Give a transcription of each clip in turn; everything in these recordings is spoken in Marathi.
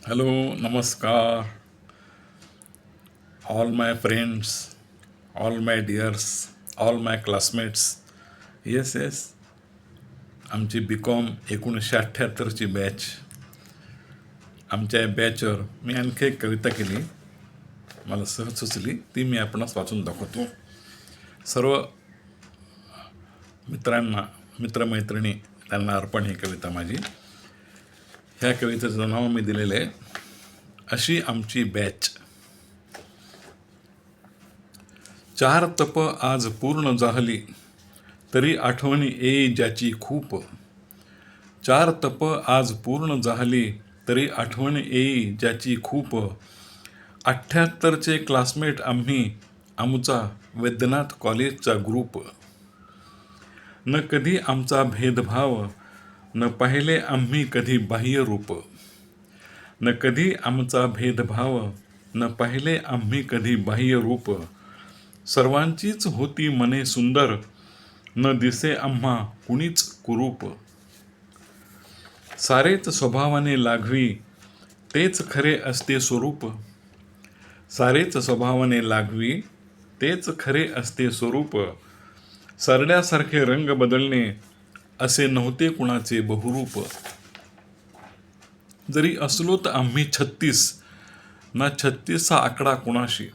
हॅलो, नमस्कार. ऑल माय फ्रेंड्स, ऑल माय डिअर्स, ऑल माय क्लासमेट्स. येस येस, आमची बी.कॉम 1978ची बॅच. आमच्या बॅचवर मी आणखी एक कविता केली, मला सहज सुचली, ती मी आपणास वाचून दाखवतो. सर्व मित्रांना, मित्रमैत्रिणी त्यांना अर्पण ही कविता माझी. ह्या कवितेचं नाव मी दिलेलं आहे, अशी आमची बॅच. 4 तप आज पूर्ण झाली, तरी आठवणी येई ज्याची खूप. 4 तप आज पूर्ण झाली, तरी आठवण येई ज्याची खूप. 78चे क्लासमेट आम्ही, आमचा वैद्यनाथ कॉलेजचा ग्रुप. न कधी आमचा भेदभाव, न पाहिले आम्ही कधी बाह्य रूप. न कधी आमचा भेदभाव, न पाहिले आम्ही कधी बाह्य रूप. सर्वांचीच होती मने सुंदर, न दिसे आम्हा कुणीच कुरूप. सारेच स्वभावाने लाघवी, तेच खरे असते स्वरूप. सारेच स्वभावाने लाघवी, तेच खरे असते स्वरूप. सरड्यासारखे रंग बदलणे, असे नव्हते कुणाचे बहुरूप. जरी असलोत आम्ही 36, ना 36चा आकडा कुणाशी.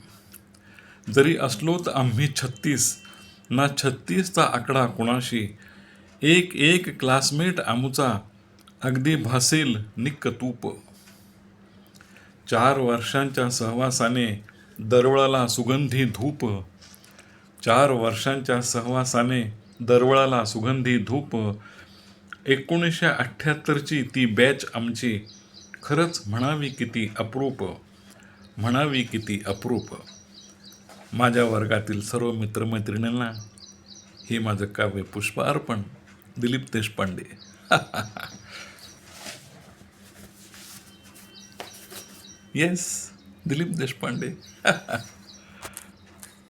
जरी असलोत आम्ही 36, ना 36चा आकडा कुणाशी. एक एक क्लासमेट आमचा, अगदी भासेल निक्क तूप. 4 वर्षांच्या सहवासाने दरवळाला सुगंधी धूप. 4 वर्षांच्या सहवासाने दरवळाला सुगंधी धूप. 1978ची ती बॅच आमची, खरंच म्हणावी किती अप्रूप. म्हणावी किती अप्रूप. माझ्या वर्गातील सर्व मित्रमैत्रिणींना हे माझं काव्य पुष्प अर्पण. दिलीप देशपांडे. येस, दिलीप देशपांडे.